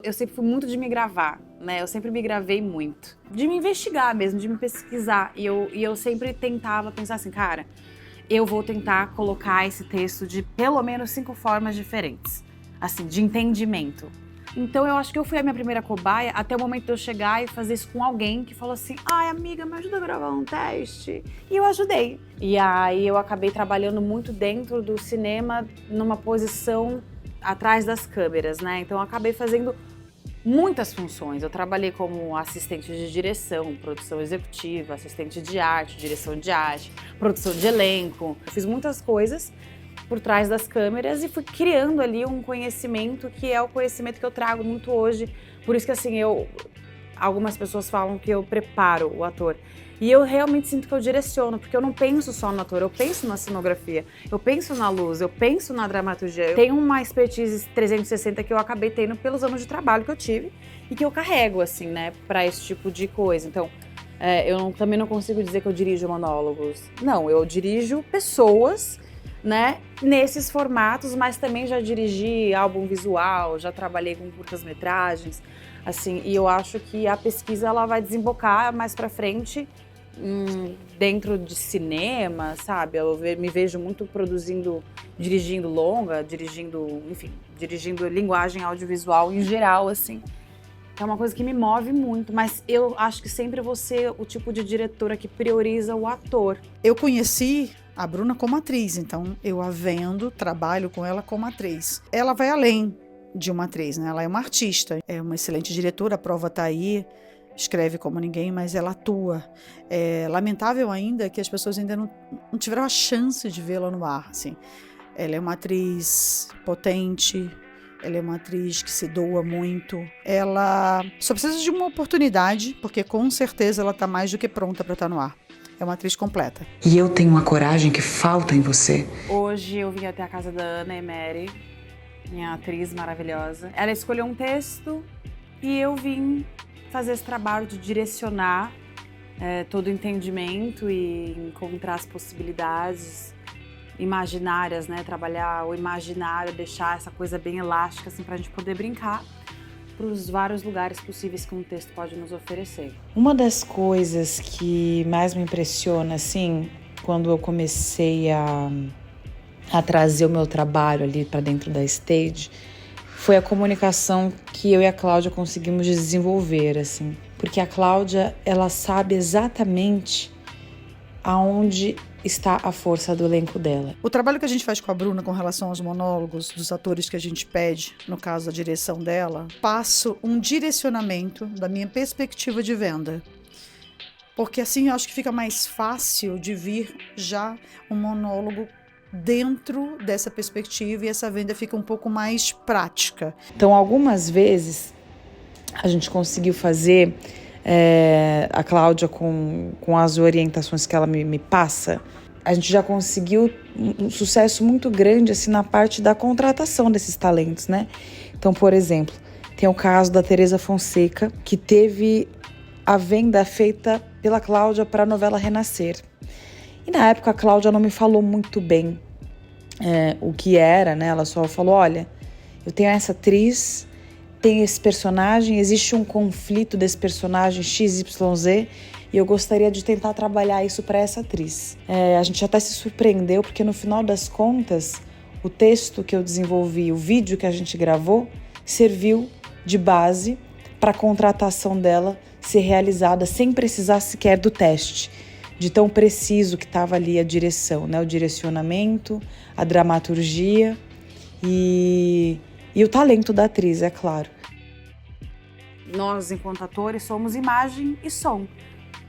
Eu sempre fui muito de me gravar, né? Eu sempre me gravei muito. De me investigar mesmo, de me pesquisar. E eu sempre tentava pensar assim, cara, eu vou tentar colocar esse texto de pelo menos 5 formas diferentes, assim, de entendimento. Então eu acho que eu fui a minha primeira cobaia até o momento de eu chegar e fazer isso com alguém que falou assim, ai amiga, me ajuda a gravar um teste. E eu ajudei. E aí eu acabei trabalhando muito dentro do cinema, numa posição atrás das câmeras, né? Então eu acabei fazendo muitas funções. Eu trabalhei como assistente de direção, produção executiva, assistente de arte, direção de arte, produção de elenco. Eu fiz muitas coisas por trás das câmeras e fui criando ali um conhecimento que é o conhecimento que eu trago muito hoje. Por isso que assim, algumas pessoas falam que eu preparo o ator. E eu realmente sinto que eu direciono, porque eu não penso só no ator, eu penso na cenografia, eu penso na luz, eu penso na dramaturgia. Eu tenho uma expertise 360 que eu acabei tendo pelos anos de trabalho que eu tive e que eu carrego, assim, né, pra esse tipo de coisa. Então, também não consigo dizer que eu dirijo monólogos. Não, eu dirijo pessoas, né, nesses formatos, mas também já dirigi álbum visual, já trabalhei com curtas-metragens, assim, e eu acho que a pesquisa ela vai desembocar mais pra frente dentro de cinema, sabe? Me vejo muito produzindo, dirigindo longa, dirigindo linguagem audiovisual em geral, assim. É uma coisa que me move muito, mas eu acho que sempre vou ser o tipo de diretora que prioriza o ator. Eu conheci a Bruna como atriz, então eu a vendo, trabalho com ela como atriz. Ela vai além de uma atriz, né? Ela é uma artista, é uma excelente diretora, a prova está aí, escreve como ninguém, mas ela atua. É lamentável ainda que as pessoas ainda não tiveram a chance de vê-la no ar, assim. Ela é uma atriz potente, ela é uma atriz que se doa muito. Ela só precisa de uma oportunidade, porque com certeza ela está mais do que pronta para estar no ar. É uma atriz completa. E eu tenho uma coragem que falta em você. Hoje eu vim até a casa da Ana Emery, minha atriz maravilhosa. Ela escolheu um texto e eu vim fazer esse trabalho de direcionar todo o entendimento e encontrar as possibilidades imaginárias, né? Trabalhar o imaginário, deixar essa coisa bem elástica, assim, pra gente poder brincar para os vários lugares possíveis que um texto pode nos oferecer. Uma das coisas que mais me impressiona, assim, quando eu comecei a trazer o meu trabalho ali para dentro da stage, foi a comunicação que eu e a Cláudia conseguimos desenvolver, assim. Porque a Cláudia, ela sabe exatamente aonde está a força do elenco dela. O trabalho que a gente faz com a Bruna com relação aos monólogos dos atores que a gente pede, no caso da direção dela, passo um direcionamento da minha perspectiva de venda. Porque assim eu acho que fica mais fácil de vir já um monólogo dentro dessa perspectiva e essa venda fica um pouco mais prática. Então, algumas vezes a gente conseguiu fazer a Cláudia com as orientações que ela me passa, a gente já conseguiu um sucesso muito grande assim, na parte da contratação desses talentos, né? Então, por exemplo, tem o caso da Teresa Fonseca, que teve a venda feita pela Cláudia para a novela Renascer. E na época a Cláudia não me falou muito bem o que era, né? Ela só falou, olha, eu tenho essa atriz, tem esse personagem, existe um conflito desse personagem XYZ e eu gostaria de tentar trabalhar isso para essa atriz. A gente até se surpreendeu porque no final das contas o texto que eu desenvolvi, o vídeo que a gente gravou, serviu de base para a contratação dela ser realizada sem precisar sequer do teste, de tão preciso que estava ali a direção, né? O direcionamento, a dramaturgia e o talento da atriz, é claro. Nós, enquanto atores, somos imagem e som.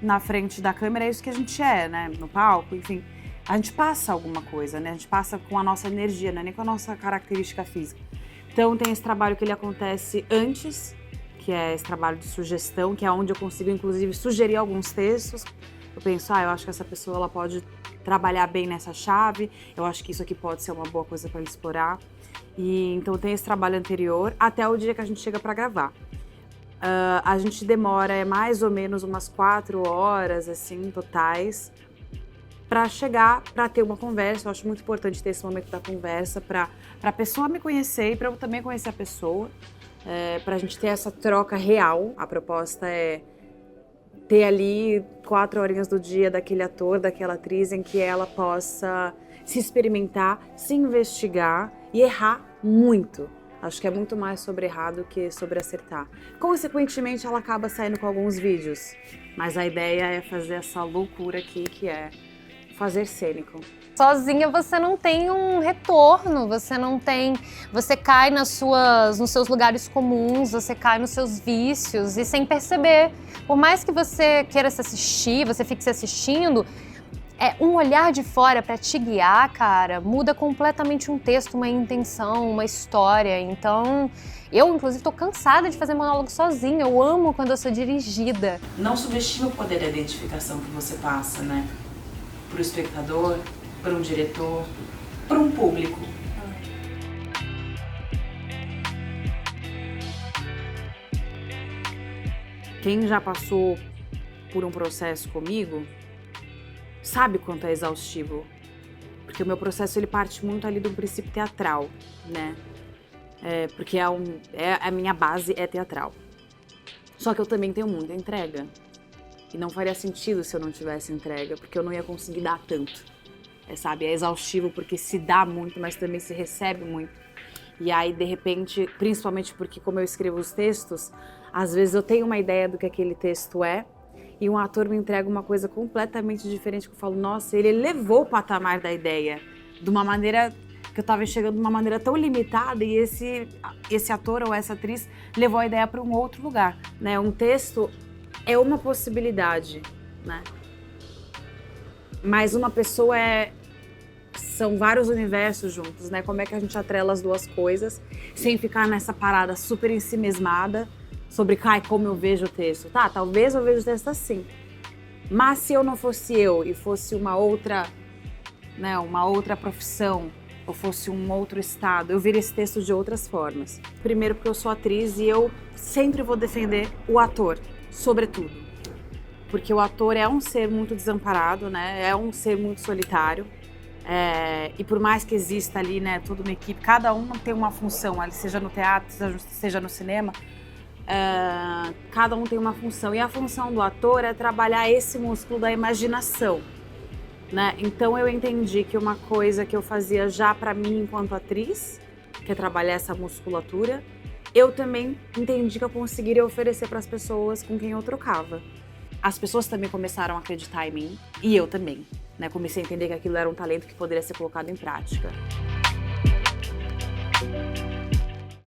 Na frente da câmera é isso que a gente é, né? No palco, enfim. A gente passa alguma coisa, né? A gente passa com a nossa energia, não é nem com a nossa característica física. Então tem esse trabalho que ele acontece antes, que é esse trabalho de sugestão, que é onde eu consigo, inclusive, sugerir alguns textos. Eu penso, eu acho que essa pessoa ela pode trabalhar bem nessa chave, eu acho que isso aqui pode ser uma boa coisa para explorar. E então tem esse trabalho anterior até o dia que a gente chega para gravar. A gente demora mais ou menos umas 4 horas, assim, totais, para chegar, para ter uma conversa. Eu acho muito importante ter esse momento da conversa para a pessoa me conhecer e para eu também conhecer a pessoa. pra gente ter essa troca real. A proposta é ter ali 4 horinhas do dia daquele ator, daquela atriz, em que ela possa se experimentar, se investigar e errar muito. Acho que é muito mais sobre errar do que sobre acertar. Consequentemente, ela acaba saindo com alguns vídeos. Mas a ideia é fazer essa loucura aqui, que é fazer cênico. Sozinha você não tem um retorno, você cai nos seus lugares comuns, você cai nos seus vícios e sem perceber. Por mais que você queira se assistir, você fique se assistindo, um olhar de fora pra te guiar, cara, muda completamente um texto, uma intenção, uma história. Então, eu, inclusive, tô cansada de fazer monólogo sozinha. Eu amo quando eu sou dirigida. Não subestime o poder da identificação que você passa, né? Pro espectador, para um diretor, para um público. Quem já passou por um processo comigo sabe quanto é exaustivo. Porque o meu processo ele parte muito ali do princípio teatral, né? Porque a minha base é teatral. Só que eu também tenho muita entrega. E não faria sentido se eu não tivesse entrega, porque eu não ia conseguir dar tanto. Sabe? É exaustivo porque se dá muito, mas também se recebe muito. E aí, de repente, principalmente porque como eu escrevo os textos, às vezes eu tenho uma ideia do que aquele texto é, e um ator me entrega uma coisa completamente diferente, que eu falo, nossa, ele levou o patamar da ideia de uma maneira que eu estava enxergando de uma maneira tão limitada, e esse ator ou essa atriz levou a ideia para um outro lugar, né? Um texto é uma possibilidade, né? Mas uma pessoa são vários universos juntos, né? Como é que a gente atrela as duas coisas sem ficar nessa parada super ensimesmada sobre como eu vejo o texto. Tá, talvez eu veja o texto assim. Mas se eu não fosse eu e fosse uma outra, né, uma outra profissão, ou fosse um outro estado, eu veria esse texto de outras formas. Primeiro porque eu sou atriz e eu sempre vou defender o ator, sobretudo. Porque o ator é um ser muito desamparado, né? É um ser muito solitário. E por mais que exista ali, né, toda uma equipe, cada um tem uma função, ali, seja no teatro, seja no cinema, cada um tem uma função. E a função do ator é trabalhar esse músculo da imaginação, né? Então eu entendi que uma coisa que eu fazia já para mim enquanto atriz, que é trabalhar essa musculatura, eu também entendi que eu conseguiria oferecer para as pessoas com quem eu trocava. As pessoas também começaram a acreditar em mim, e eu também, né? Comecei a entender que aquilo era um talento que poderia ser colocado em prática.